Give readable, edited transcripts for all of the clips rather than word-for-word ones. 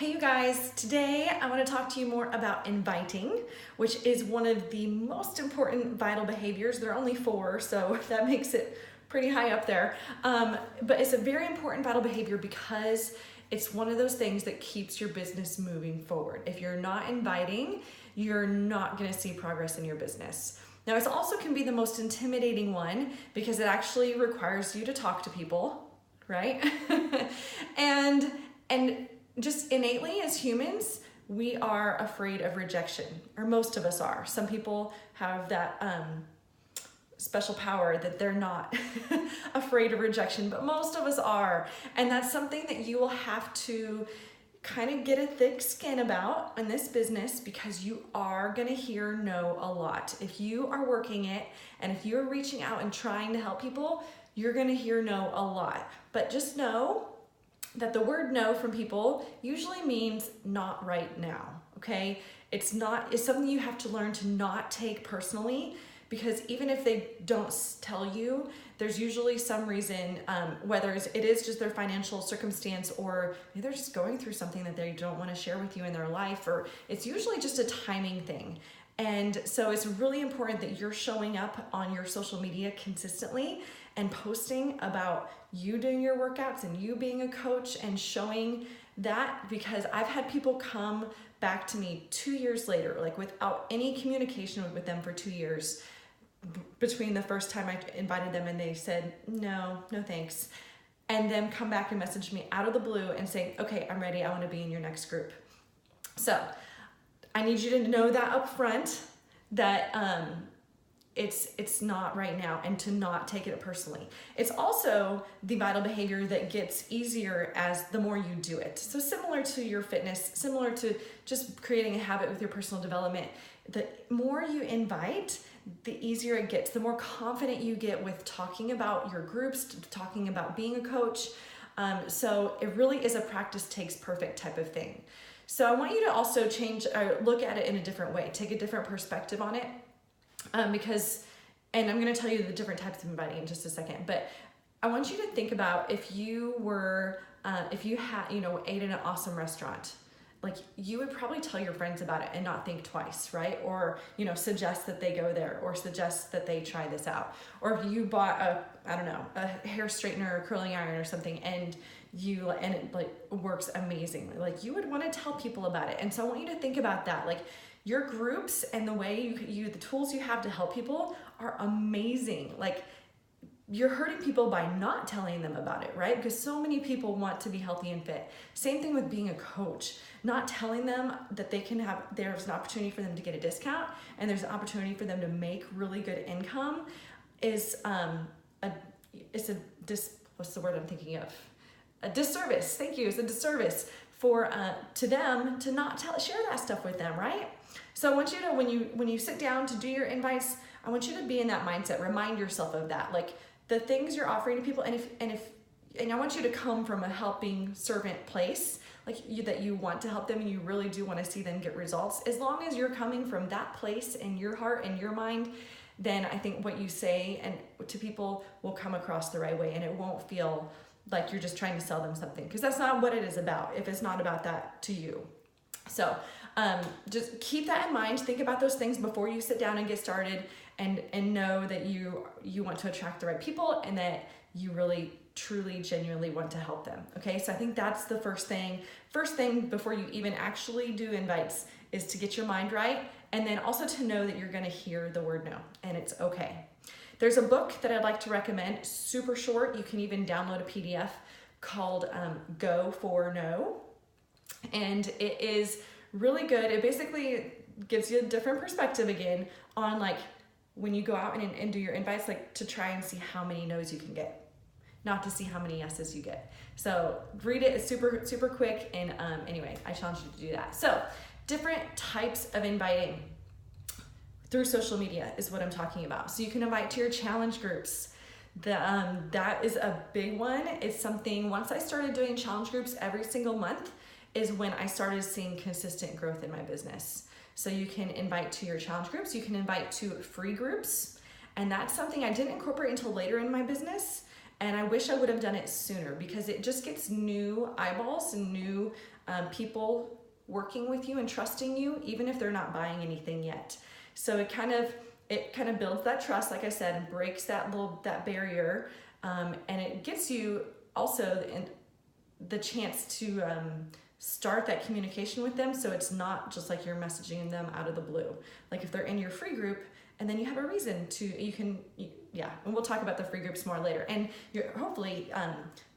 Hey you guys, today I want to talk to you more about inviting, which is one of the most important vital behaviors. There are only 4, so that makes it pretty high up there. But it's a very important vital behavior because it's one of those things that keeps your business moving forward. If you're not inviting, you're not going to see progress in your business. Now, it also can be the most intimidating one because it actually requires you to talk to people, right? and just innately as humans, we are afraid of rejection, or most of us are. Some people have that special power that they're not afraid of rejection, but most of us are. And that's something that you will have to kind of get a thick skin about in this business because you are going to hear no a lot. If you are working it and if you're reaching out and trying to help people, you're going to hear no a lot. But just know that the word no from people usually means not right now, okay? It's something you have to learn to not take personally, because even if they don't tell you, there's usually some reason, whether it is just their financial circumstance or maybe they're just going through something that they don't want to share with you in their life, or it's usually just a timing thing. And so it's really important that you're showing up on your social media consistently and posting about you doing your workouts and you being a coach and showing that, because I've had people come back to me 2 years later, like without any communication with them for 2 years between the first time I invited them and they said, no thanks. And then come back and message me out of the blue and say, okay, I'm ready. I want to be in your next group. So I need you to know that up front, that it's not right now, and to not take it personally. It's also the vital behavior that gets easier as the more you do it. So similar to your fitness, similar to just creating a habit with your personal development, the more you invite, the easier it gets, the more confident you get with talking about your groups, talking about being a coach. So it really is a practice takes perfect type of thing. So I want you to also look at it in a different way, take a different perspective on it. And I'm going to tell you the different types of inviting in just a second, but I want you to think about if you ate in an awesome restaurant, like you would probably tell your friends about it and not think twice, right? Or, suggest that they go there or suggest that they try this out. Or if you bought a hair straightener or curling iron or something and it like works amazingly, like you would want to tell people about it. And so I want you to think about that. Like your groups and the way the tools you have to help people are amazing. Like you're hurting people by not telling them about it, right? Because so many people want to be healthy and fit. Same thing with being a coach. Not telling them that there's an opportunity for them to get a discount and there's an opportunity for them to make really good income is what's the word I'm thinking of? A disservice. Thank you. It's a disservice to them to not share that stuff with them, right? So I want you to, when you sit down to do your invites, I want you to be in that mindset. Remind yourself of that, like the things you're offering to people, and I want you to come from a helping servant place, that you want to help them and you really do want to see them get results. As long as you're coming from that place in your heart and your mind, then I think what you say and to people will come across the right way, and it won't feel like you're just trying to sell them something, because that's not what it is about if it's not about that to you. So just keep that in mind. Think about those things before you sit down and get started, and know that you want to attract the right people and that you really, truly, genuinely want to help them. Okay, so I think that's the first thing. First thing before you even actually do invites is to get your mind right, and then also to know that you're going to hear the word no, and it's okay. There's a book that I'd like to recommend, super short. You can even download a PDF called Go for No. And it is really good. It basically gives you a different perspective again on when you go out and do your invites, to try and see how many no's you can get, not to see how many yeses you get. So read it. It's super, super quick. And anyway, I challenge you to do that. So different types of inviting through social media is what I'm talking about. So you can invite to your challenge groups. That is a big one. It's something, once I started doing challenge groups every single month, is when I started seeing consistent growth in my business. So you can invite to your challenge groups. You can invite to free groups. And that's something I didn't incorporate until later in my business. And I wish I would have done it sooner, because it just gets new eyeballs and new people working with you and trusting you, even if they're not buying anything yet. So it kind of builds that trust, like I said, and breaks that barrier, and it gets you also the chance to start that communication with them, so it's not just like you're messaging them out of the blue. Like if they're in your free group, and then you have a reason to, and we'll talk about the free groups more later. And hopefully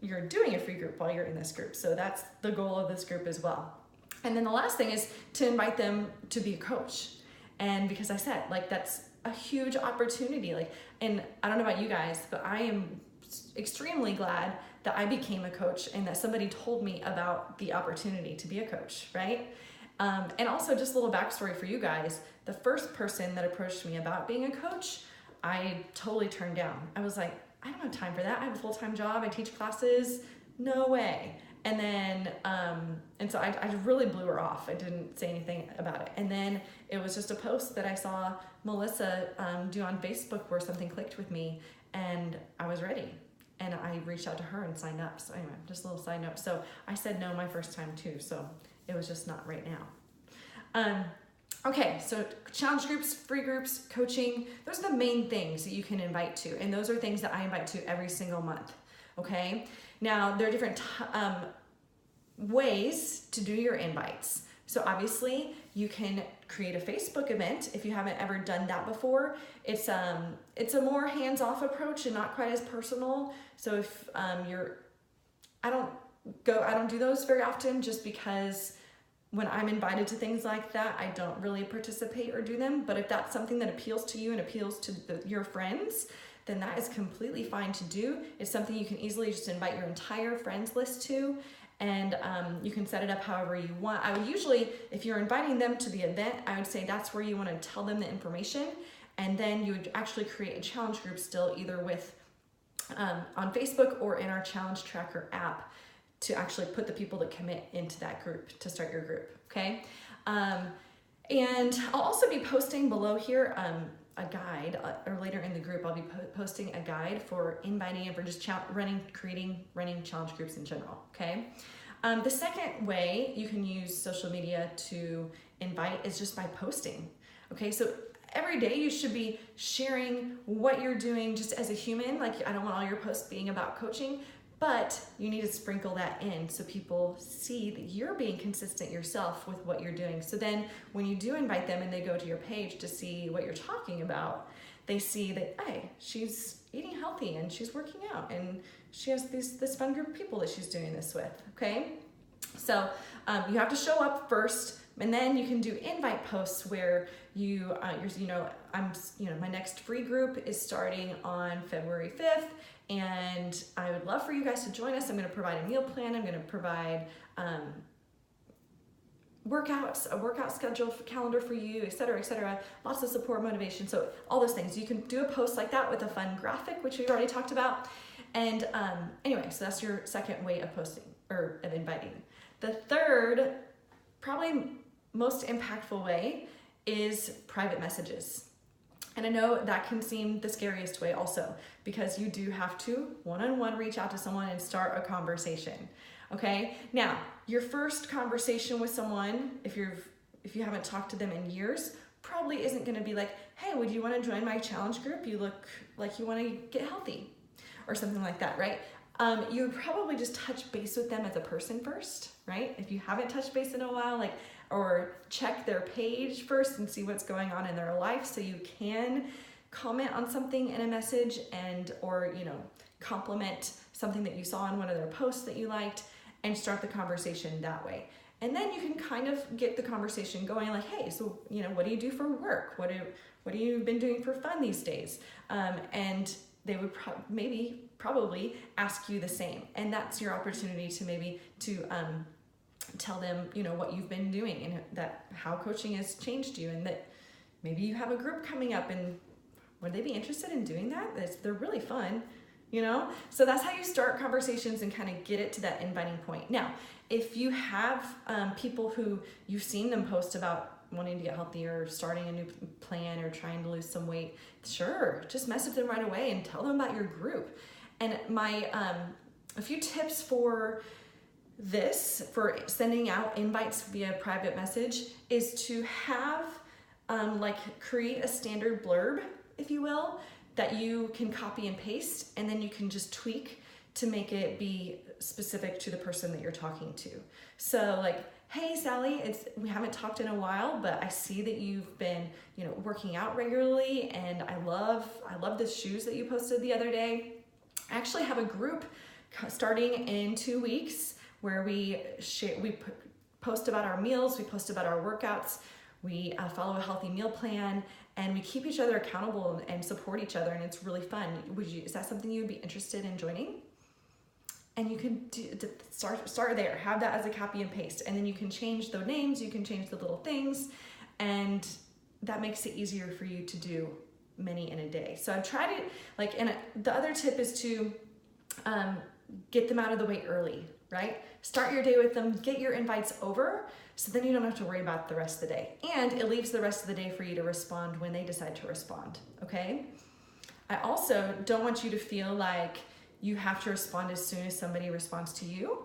you're doing a free group while you're in this group, so that's the goal of this group as well. And then the last thing is to invite them to be a coach. And because I said, like, that's a huge opportunity. Like, and I don't know about you guys, but I am extremely glad that I became a coach and that somebody told me about the opportunity to be a coach, right? And also, just a little backstory for you guys. The first person that approached me about being a coach, I totally turned down. I was like, I don't have time for that. I have a full-time job. I teach classes. No way. And then, and so I really blew her off. I didn't say anything about it. And then it was just a post that I saw Melissa do on Facebook where something clicked with me, and I was ready. And I reached out to her and signed up. So anyway, just a little side note. So I said no my first time too. So it was just not right now. Okay, so challenge groups, free groups, coaching, those are the main things that you can invite to. And those are things that I invite to every single month, okay? Now, there are different ways to do your invites. So obviously, you can create a Facebook event if you haven't ever done that before. It's a more hands-off approach and not quite as personal. So if I don't do those very often, just because when I'm invited to things like that, I don't really participate or do them. But if that's something that appeals to you and appeals to your friends, then that is completely fine to do. It's something you can easily just invite your entire friends list to, and you can set it up however you want. I would usually, if you're inviting them to the event, I would say that's where you want to tell them the information, and then you would actually create a challenge group still, either with on Facebook or in our Challenge Tracker app, to actually put the people that commit into that group to start your group, okay? And I'll also be posting below here a guide, or later in the group, I'll be posting a guide for inviting and for just running challenge groups in general, okay? The second way you can use social media to invite is just by posting, okay? So every day you should be sharing what you're doing just as a human. Like, I don't want all your posts being about coaching, but you need to sprinkle that in so people see that you're being consistent yourself with what you're doing. So then when you do invite them and they go to your page to see what you're talking about, they see that, hey, she's eating healthy and she's working out and she has this fun group of people that she's doing this with, okay? So you have to show up first, and then you can do invite posts where my next free group is starting on February 5th. And I would love for you guys to join us. I'm going to provide a meal plan. I'm going to provide a workout schedule calendar for you, et cetera, lots of support, motivation. So all those things. You can do a post like that with a fun graphic, which we've already talked about. And anyway, so that's your second way of posting or of inviting. The third, probably most impactful way, is private messages. And I know that can seem the scariest way also, because you do have to one-on-one reach out to someone and start a conversation, okay? Now, your first conversation with someone, if you haven't talked to them in years, probably isn't gonna be like, hey, would you wanna join my challenge group? You look like you wanna get healthy, or something like that, right? You would probably just touch base with them as a person first, right? If you haven't touched base in a while, or check their page first and see what's going on in their life, so you can comment on something in a message or compliment something that you saw in one of their posts that you liked, and start the conversation that way. And then you can kind of get the conversation going, like, hey, so what do you do for work? What have you been doing for fun these days? And they would probably ask you the same, and that's your opportunity to tell them what you've been doing and that how coaching has changed you, and that maybe you have a group coming up, and would they be interested in doing that? They're really fun, so that's how you start conversations and kind of get it to that inviting point. Now, if you have people who you've seen them post about wanting to get healthier, starting a new plan, or trying to lose some weight, sure, just message them right away and tell them about your group. And my a few tips for this, for sending out invites via private message, is to have create a standard blurb, if you will, that you can copy and paste, and then you can just tweak to make it be specific to the person that you're talking to. So like, hey Sally, we haven't talked in a while, but I see that you've been, working out regularly, and I love the shoes that you posted the other day. I actually have a group starting in 2 weeks where we post about our meals, we post about our workouts, we follow a healthy meal plan, and we keep each other accountable and support each other, and it's really fun. Is that something you would be interested in joining? And you can start there, have that as a copy and paste, and then you can change the names, you can change the little things, and that makes it easier for you to do many in a day. So I've tried it, and the other tip is to get them out of the way early, right? Start your day with them, get your invites over, so then you don't have to worry about the rest of the day. And it leaves the rest of the day for you to respond when they decide to respond, okay? I also don't want you to feel like you have to respond as soon as somebody responds to you.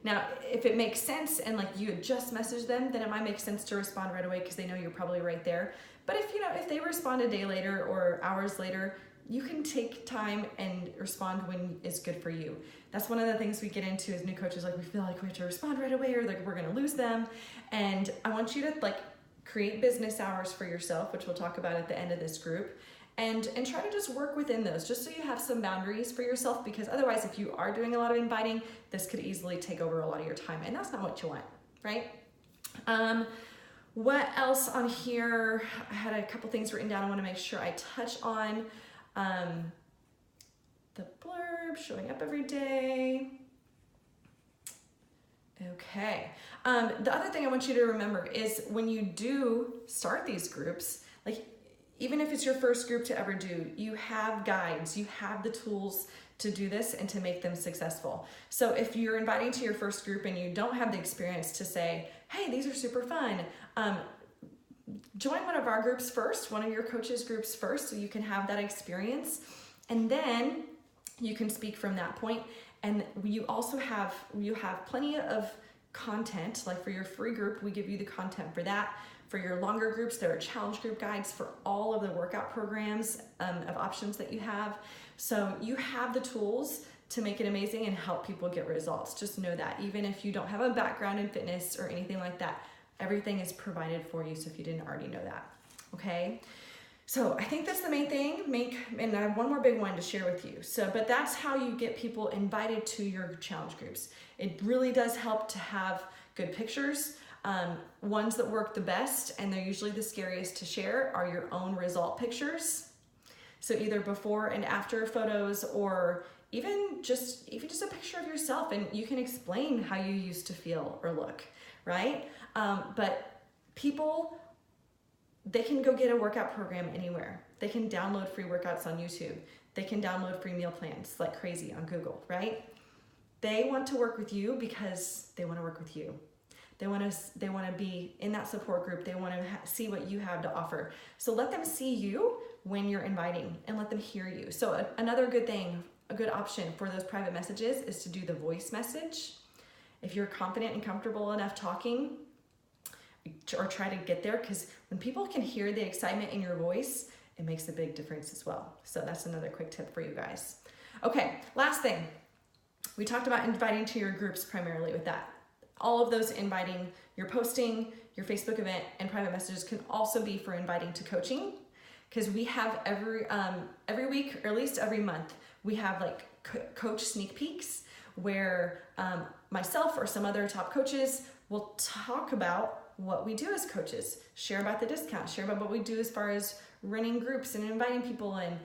Now, if it makes sense and you had just messaged them, then it might make sense to respond right away because they know you're probably right there. But if they respond a day later or hours later, you can take time and respond when it's good for you. That's one of the things we get into as new coaches. We feel like we have to respond right away, or we're going to lose them. And I want you to create business hours for yourself, which we'll talk about at the end of this group, and try to just work within those, just so you have some boundaries for yourself. Because otherwise, if you are doing a lot of inviting, this could easily take over a lot of your time, and that's not what you want, right? What else on here? I had a couple things written down I want to make sure I touch on. The blurb, showing up every day. Okay. The other thing I want you to remember is when you do start these groups, even if it's your first group to ever do, you have guides, you have the tools to do this and to make them successful. So if you're inviting to your first group and you don't have the experience to say, hey, these are super fun, join one of our groups first, one of your coaches' groups first, so you can have that experience, and then you can speak from that point. And you have plenty of content. For your free group, we give you the content for that. For your longer groups, there are challenge group guides for all of the workout programs of options that you have. So you have the tools to make it amazing and help people get results. Just know that, even if you don't have a background in fitness or anything like that, everything is provided for you, so if you didn't already know that, okay? So I think that's the main thing, and I have one more big one to share with you. But that's how you get people invited to your challenge groups. It really does help to have good pictures. Ones that work the best, and they're usually the scariest to share, are your own result pictures. So either before and after photos, or even just a picture of yourself, and you can explain how you used to feel or look, right? But people, they can go get a workout program anywhere. They can download free workouts on YouTube. They can download free meal plans like crazy on Google, right? They want to work with you because they want to work with you. They want to be in that support group. They want to see what you have to offer. So let them see you when you're inviting, and let them hear you. So another good thing, a good option for those private messages is to do the voice message. If you're confident and comfortable enough talking, or try to get there, because when people can hear the excitement in your voice, it makes a big difference as well. So that's another quick tip for you guys. Okay, last thing. We talked about inviting to your groups primarily with that. All of those inviting, your posting, your Facebook event, and private messages can also be for inviting to coaching, because we have every week, or at least every month, we have coach sneak peeks where myself or some other top coaches will talk about what we do as coaches, share about the discount, share about what we do as far as running groups and inviting people in,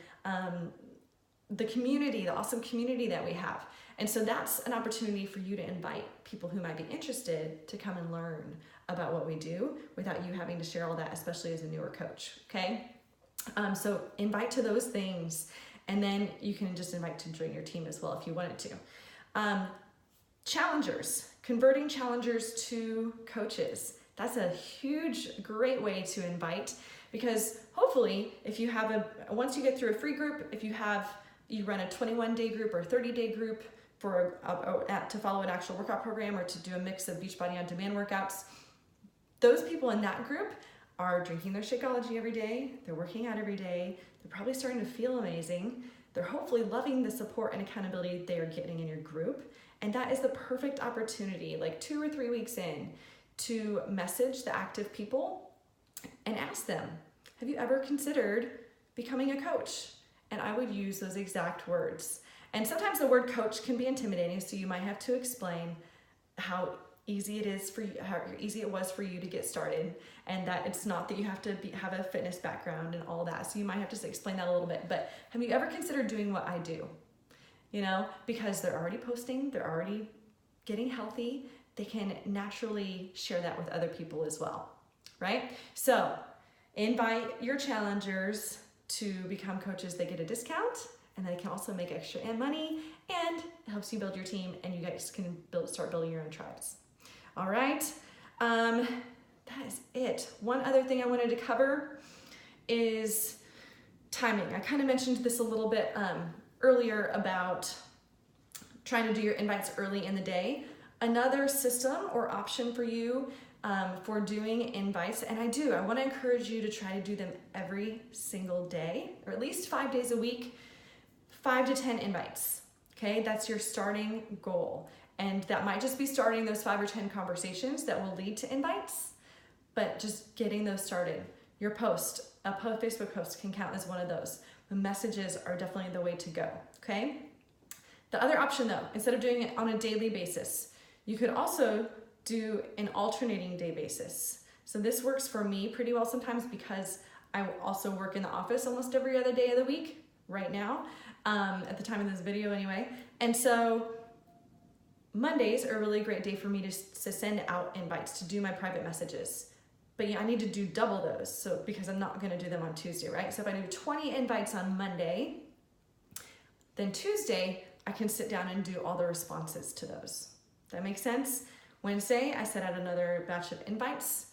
the community, the awesome community that we have. And so that's an opportunity for you to invite people who might be interested to come and learn about what we do without you having to share all that, especially as a newer coach, okay? So invite to those things, and then you can just invite to join your team as well if you wanted to. Challengers, converting challengers to coaches. That's a great way to invite, because hopefully if you have once you get through a free group, if you have you run a 21-day group or 30-day group for to follow an actual workout program or to do a mix of Beachbody On Demand workouts, those people in that group are drinking their Shakeology every day, they're working out every day, they're probably starting to feel amazing, they're hopefully loving the support and accountability they are getting in your group, and that is the perfect opportunity, like 2 or 3 weeks in, to message the active people and ask them, have you ever considered becoming a coach? And I would use those exact words. And sometimes the word coach can be intimidating, so you might have to explain how easy it is for you, how easy it was for you to get started, and that it's not that you have to have a fitness background and all that. So you might have to explain that a little bit. But have you ever considered doing what I do? You know, because they're already posting, they're already getting healthy, they can naturally share that with other people as well, right? So invite your challengers to become coaches. They get a discount, and they can also make extra money, and it helps you build your team, and you guys can start building your own tribes. All right, that is it. One other thing I wanted to cover is timing. I kind of mentioned this a little bit earlier about trying to do your invites early in the day. Another system or option for you for doing invites, and I want to encourage you to try to do them every single day, or at least 5 days a week, 5 to 10 invites. Okay, that's your starting goal. And that might just be starting those 5 or 10 conversations that will lead to invites, but just getting those started. Your post, a Facebook post can count as one of those. The messages are definitely the way to go, okay? The other option though, instead of doing it on a daily basis, you could also do an alternating day basis. So this works for me pretty well sometimes because I also work in the office almost every other day of the week right now, at the time of this video anyway. And so Mondays are a really great day for me to send out invites, to do my private messages. But yeah, I need to do double those, so because I'm not gonna do them on Tuesday, right? So if I do 20 invites on Monday, then Tuesday, I can sit down and do all the responses to those. That makes sense? Wednesday, I set out another batch of invites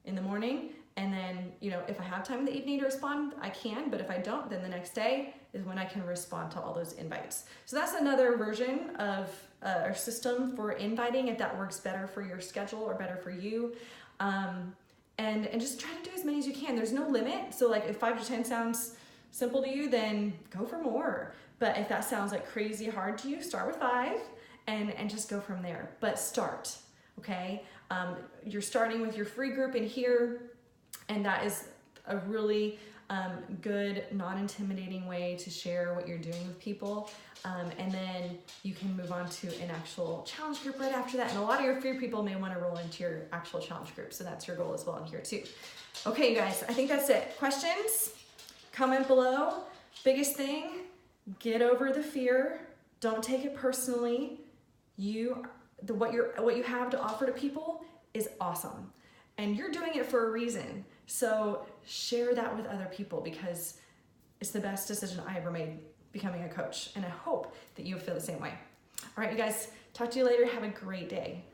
in the morning, and then, you know, if I have time in the evening to respond, I can, but if I don't, then the next day is when I can respond to all those invites. So that's another version of our system for inviting, if that works better for your schedule or better for you. And just try to do as many as you can. There's no limit. So like if 5 to 10 sounds simple to you, then go for more. But if that sounds like crazy hard to you, start with 5 and just go from there. But start, okay? You're starting with your free group in here, and that is a really good, non-intimidating way to share what you're doing with people. And then you can move on to an actual challenge group right after that. And a lot of your free people may want to roll into your actual challenge group. So that's your goal as well in here too. Okay, you guys, I think that's it. Questions? Comment below. Biggest thing, get over the fear. Don't take it personally. What you have to offer to people is awesome. And you're doing it for a reason. So share that with other people, because it's the best decision I ever made becoming a coach. And I hope that you feel the same way. All right, you guys, talk to you later. Have a great day.